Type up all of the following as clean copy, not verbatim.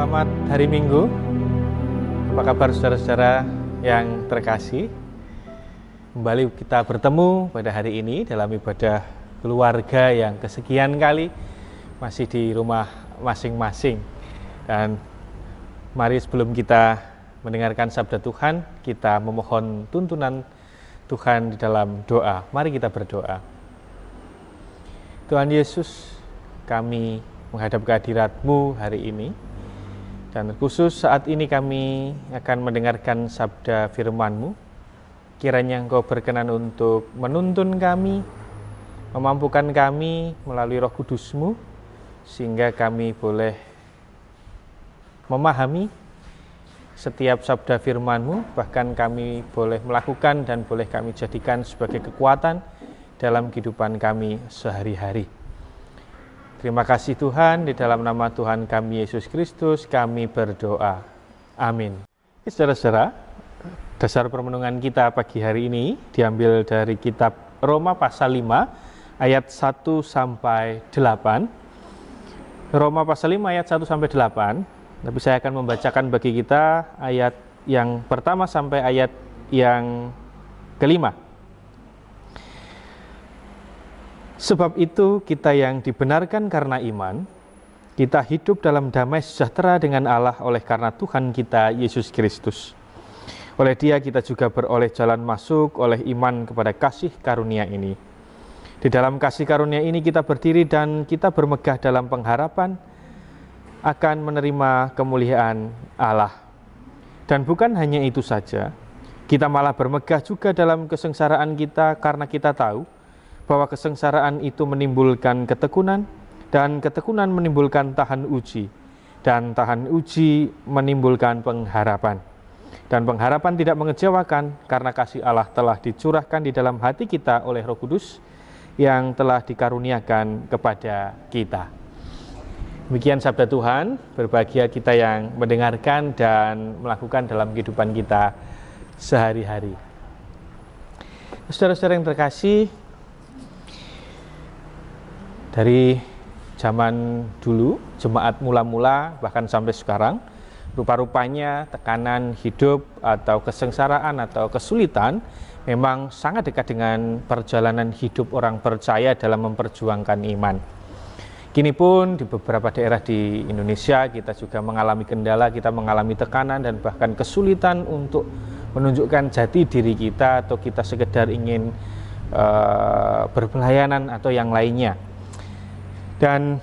Selamat hari Minggu. Apa kabar saudara-saudara yang terkasih? Kembali kita bertemu pada hari ini dalam ibadah keluarga yang kesekian kali, masih di rumah masing-masing. Dan mari sebelum kita mendengarkan sabda Tuhan, kita memohon tuntunan Tuhan di dalam doa. Mari kita berdoa. Tuhan Yesus, kami menghadap kehadirat-Mu hari ini, dan khusus saat ini kami akan mendengarkan sabda firman-Mu. Kiranya Engkau berkenan untuk menuntun kami, memampukan kami melalui Roh Kudus-Mu, sehingga kami boleh memahami setiap sabda firman-Mu, bahkan kami boleh melakukan dan boleh kami jadikan sebagai kekuatan dalam kehidupan kami sehari-hari. Terima kasih Tuhan, di dalam nama Tuhan kami Yesus Kristus kami berdoa. Amin. Saudara-saudara, dasar permenungan kita pagi hari ini diambil dari kitab Roma pasal 5 ayat 1 sampai 8. Roma pasal 5 ayat 1 sampai 8. Tapi saya akan membacakan bagi kita ayat yang pertama sampai ayat yang kelima. Sebab itu kita yang dibenarkan karena iman, kita hidup dalam damai sejahtera dengan Allah oleh karena Tuhan kita Yesus Kristus. Oleh Dia kita juga beroleh jalan masuk oleh iman kepada kasih karunia ini. Di dalam kasih karunia ini kita berdiri dan kita bermegah dalam pengharapan akan menerima kemuliaan Allah. Dan bukan hanya itu saja, kita malah bermegah juga dalam kesengsaraan kita karena kita tahu bahwa kesengsaraan itu menimbulkan ketekunan, dan ketekunan menimbulkan tahan uji, dan tahan uji menimbulkan pengharapan. Dan pengharapan tidak mengecewakan, karena kasih Allah telah dicurahkan di dalam hati kita oleh Roh Kudus yang telah dikaruniakan kepada kita. Demikian sabda Tuhan, berbahagia kita yang mendengarkan dan melakukan dalam kehidupan kita sehari-hari. Saudara-saudara yang terkasih, dari zaman dulu, jemaat mula-mula bahkan sampai sekarang, rupa-rupanya tekanan hidup atau kesengsaraan atau kesulitan memang sangat dekat dengan perjalanan hidup orang percaya dalam memperjuangkan iman. Kini pun di beberapa daerah di Indonesia kita juga mengalami kendala, kita mengalami tekanan dan bahkan kesulitan untuk menunjukkan jati diri kita, atau kita sekedar ingin berpelayanan atau yang lainnya. Dan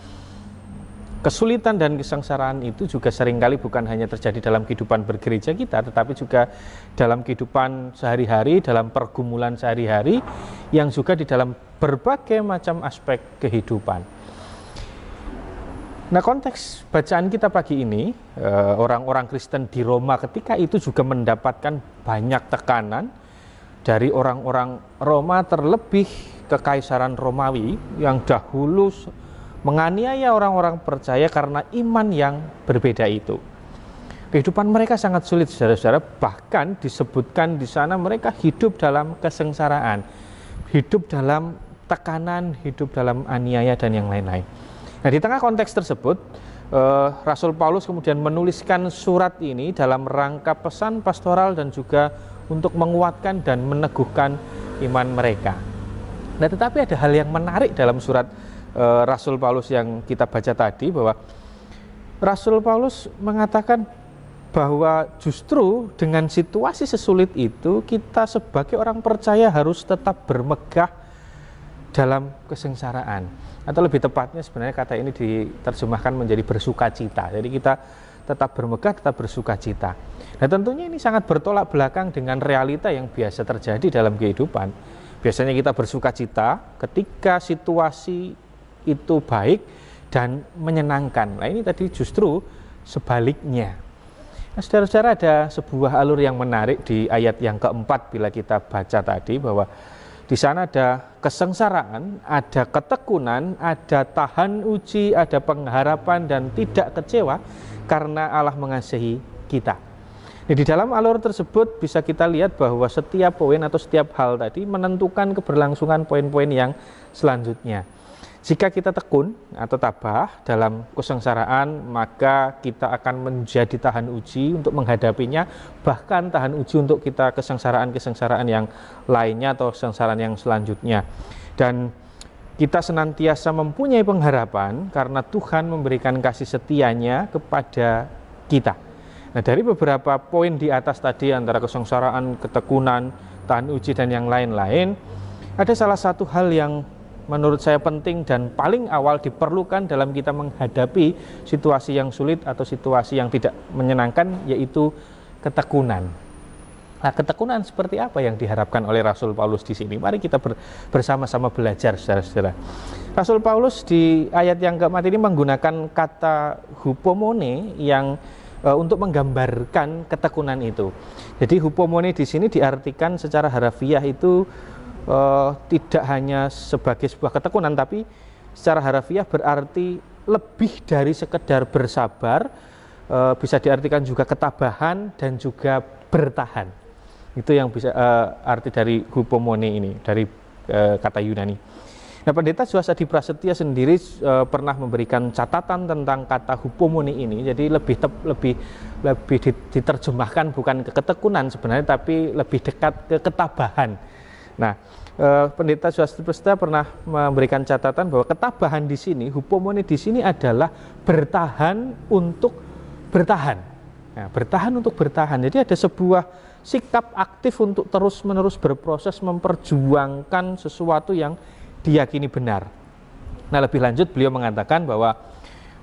kesulitan dan kesengsaraan itu juga seringkali bukan hanya terjadi dalam kehidupan bergereja kita, tetapi juga dalam kehidupan sehari-hari, dalam pergumulan sehari-hari, yang juga di dalam berbagai macam aspek kehidupan. Nah, konteks bacaan kita pagi ini, orang-orang Kristen di Roma ketika itu juga mendapatkan banyak tekanan dari orang-orang Roma, terlebih Kekaisaran Romawi yang dahulu menganiaya orang-orang percaya karena iman yang berbeda itu. Kehidupan mereka sangat sulit, saudara-saudara. Bahkan disebutkan di sana mereka hidup dalam kesengsaraan, hidup dalam tekanan, hidup dalam aniaya dan yang lain-lain. Nah, di tengah konteks tersebut, Rasul Paulus kemudian menuliskan surat ini dalam rangka pesan pastoral dan juga untuk menguatkan dan meneguhkan iman mereka. Nah, tetapi ada hal yang menarik dalam surat Rasul Paulus yang kita baca tadi, bahwa Rasul Paulus mengatakan bahwa justru dengan situasi sesulit itu kita sebagai orang percaya harus tetap bermegah dalam kesengsaraan, atau lebih tepatnya sebenarnya kata ini diterjemahkan menjadi bersukacita. Jadi kita tetap bermegah, tetap bersukacita. Nah, tentunya ini sangat bertolak belakang dengan realita yang biasa terjadi dalam kehidupan. Biasanya kita bersukacita ketika situasi itu baik dan menyenangkan. Nah, ini tadi justru sebaliknya. Nah, saudara-saudara, ada sebuah alur yang menarik di ayat yang keempat bila kita baca tadi, bahwa di sana ada kesengsaraan, ada ketekunan, ada tahan uji, ada pengharapan dan tidak kecewa karena Allah mengasihi kita. Nah, di dalam alur tersebut bisa kita lihat bahwa setiap poin atau setiap hal tadi menentukan keberlangsungan poin-poin yang selanjutnya. Jika kita tekun atau tabah dalam kesengsaraan, maka kita akan menjadi tahan uji untuk menghadapinya, bahkan tahan uji untuk kita kesengsaraan-kesengsaraan yang lainnya atau kesengsaraan yang selanjutnya. Dan kita senantiasa mempunyai pengharapan karena Tuhan memberikan kasih setianya kepada kita. Nah, dari beberapa poin di atas tadi, antara kesengsaraan, ketekunan, tahan uji, dan yang lain-lain, ada salah satu hal yang menurut saya penting dan paling awal diperlukan dalam kita menghadapi situasi yang sulit atau situasi yang tidak menyenangkan, yaitu ketekunan. Nah, ketekunan seperti apa yang diharapkan oleh Rasul Paulus di sini? Mari kita bersama-sama belajar, saudara-saudara. Rasul Paulus di ayat yang keempat ini menggunakan kata hupomone yang untuk menggambarkan ketekunan itu. Jadi hupomone di sini diartikan secara harafiah itu tidak hanya sebagai sebuah ketekunan, tapi secara harafiah berarti lebih dari sekedar bersabar, bisa diartikan juga ketabahan dan juga bertahan. Itu yang bisa arti dari hupomone ini, dari kata Yunani. Nah, Pendeta Suhasadi Prasetya sendiri pernah memberikan catatan tentang kata hupomone ini. Jadi lebih diterjemahkan bukan ke ketekunan sebenarnya, tapi lebih dekat ke ketabahan. Nah, Pendeta Suhasadi Prasetya pernah memberikan catatan bahwa ketabahan di sini, hupomone di sini adalah bertahan untuk bertahan. Nah, bertahan untuk bertahan. Jadi ada sebuah sikap aktif untuk terus-menerus berproses memperjuangkan sesuatu yang diyakini benar. Nah, lebih lanjut beliau mengatakan bahwa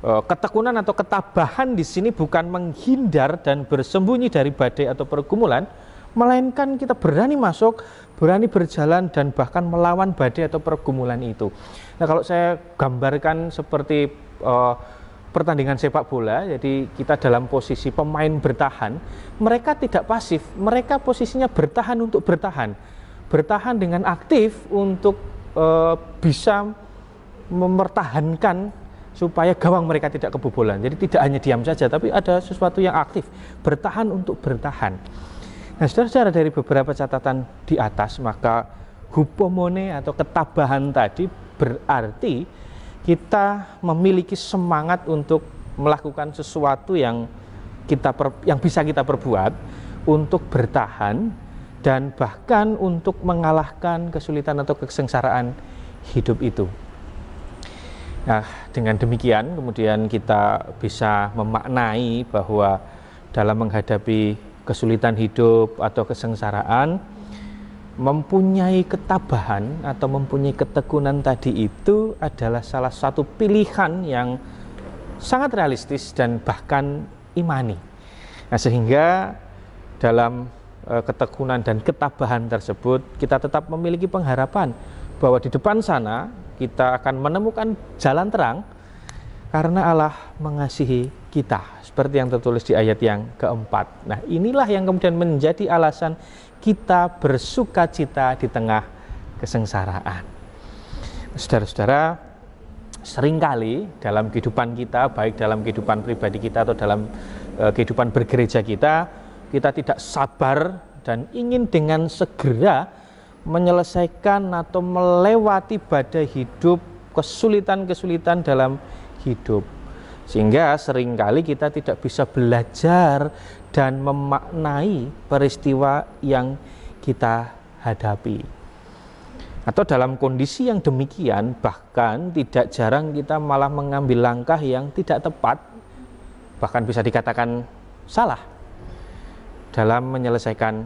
ketekunan atau ketabahan di sini bukan menghindar dan bersembunyi dari badai atau pergumulan, melainkan kita berani masuk, berani berjalan, dan bahkan melawan badai atau pergumulan itu. Nah, kalau saya gambarkan seperti pertandingan sepak bola, jadi kita dalam posisi pemain bertahan, mereka tidak pasif, mereka posisinya bertahan untuk bertahan dengan aktif untuk bisa mempertahankan supaya gawang mereka tidak kebobolan. Jadi tidak hanya diam saja, tapi ada sesuatu yang aktif, bertahan untuk bertahan. Nah, saudara-saudara, dari beberapa catatan di atas, maka hupomone atau ketabahan tadi berarti kita memiliki semangat untuk melakukan sesuatu yang bisa kita perbuat untuk bertahan dan bahkan untuk mengalahkan kesulitan atau kesengsaraan hidup itu. Nah, dengan demikian kemudian kita bisa memaknai bahwa dalam menghadapi kesulitan hidup atau kesengsaraan, mempunyai ketabahan atau mempunyai ketekunan tadi itu adalah salah satu pilihan yang sangat realistis dan bahkan imani. Nah, sehingga dalam ketekunan dan ketabahan tersebut kita tetap memiliki pengharapan bahwa di depan sana kita akan menemukan jalan terang karena Allah mengasihi kita, seperti yang tertulis di ayat yang keempat. Nah, inilah yang kemudian menjadi alasan kita bersuka cita di tengah kesengsaraan. Saudara-saudara, seringkali dalam kehidupan kita, baik dalam kehidupan pribadi kita atau dalam kehidupan bergereja kita tidak sabar dan ingin dengan segera menyelesaikan atau melewati badai hidup, kesulitan-kesulitan dalam hidup. Sehingga seringkali kita tidak bisa belajar dan memaknai peristiwa yang kita hadapi. Atau dalam kondisi yang demikian, bahkan tidak jarang kita malah mengambil langkah yang tidak tepat, bahkan bisa dikatakan salah dalam menyelesaikan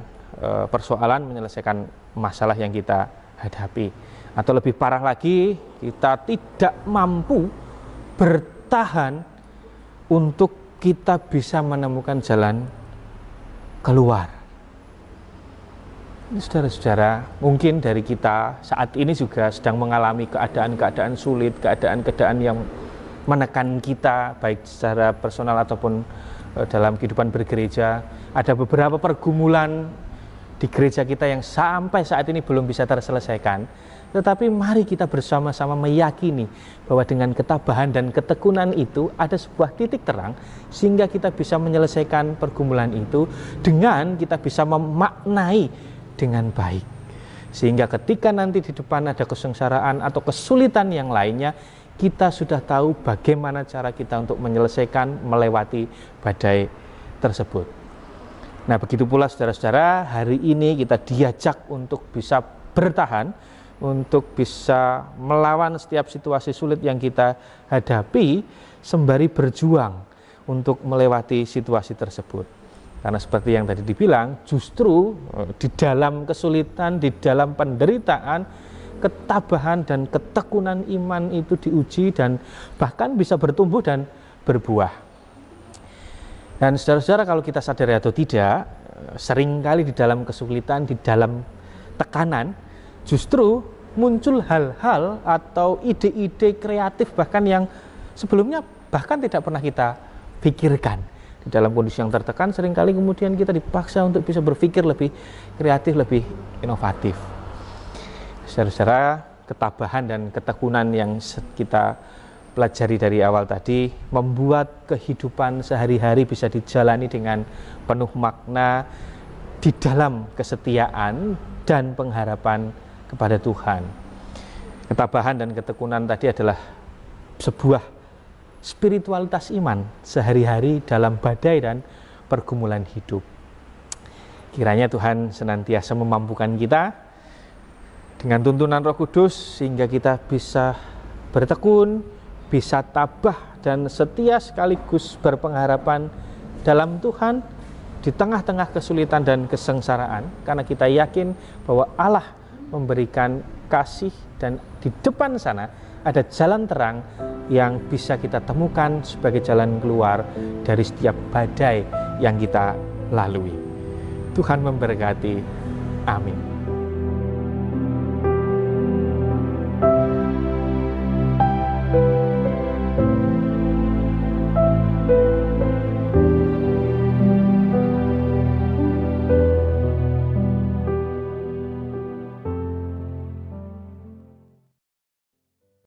persoalan, menyelesaikan masalah yang kita hadapi. Atau lebih parah lagi, kita tidak mampu bertahan untuk kita bisa menemukan jalan keluar. Saudara-saudara, mungkin dari kita saat ini juga sedang mengalami keadaan-keadaan sulit, keadaan-keadaan yang menekan kita, baik secara personal ataupun dalam kehidupan bergereja. Ada beberapa pergumulan di gereja kita yang sampai saat ini belum bisa terselesaikan. Tetapi mari kita bersama-sama meyakini bahwa dengan ketabahan dan ketekunan itu ada sebuah titik terang sehingga kita bisa menyelesaikan pergumulan itu dengan kita bisa memaknai dengan baik. Sehingga ketika nanti di depan ada kesengsaraan atau kesulitan yang lainnya, kita sudah tahu bagaimana cara kita untuk menyelesaikan, melewati badai tersebut. Nah, begitu pula saudara-saudara, hari ini kita diajak untuk bisa bertahan, untuk bisa melawan setiap situasi sulit yang kita hadapi, sembari berjuang untuk melewati situasi tersebut. Karena seperti yang tadi dibilang, justru di dalam kesulitan, di dalam penderitaan, ketabahan dan ketekunan iman itu diuji dan bahkan bisa bertumbuh dan berbuah. Dan saudara-saudara, kalau kita sadari atau tidak, seringkali di dalam kesulitan, di dalam tekanan, justru muncul hal-hal atau ide-ide kreatif bahkan yang sebelumnya bahkan tidak pernah kita pikirkan. Di dalam kondisi yang tertekan, seringkali kemudian kita dipaksa untuk bisa berpikir lebih kreatif, lebih inovatif. Saudara-saudara, ketabahan dan ketekunan yang kita pelajari dari awal tadi membuat kehidupan sehari-hari bisa dijalani dengan penuh makna di dalam kesetiaan dan pengharapan kepada Tuhan. Ketabahan dan ketekunan tadi adalah sebuah spiritualitas iman sehari-hari dalam badai dan pergumulan hidup. Kiranya Tuhan senantiasa memampukan kita dengan tuntunan Roh Kudus sehingga kita bisa bertekun, bisa tabah dan setia sekaligus berpengharapan dalam Tuhan di tengah-tengah kesulitan dan kesengsaraan, karena kita yakin bahwa Allah memberikan kasih dan di depan sana ada jalan terang yang bisa kita temukan sebagai jalan keluar dari setiap badai yang kita lalui. Tuhan memberkati. Amin.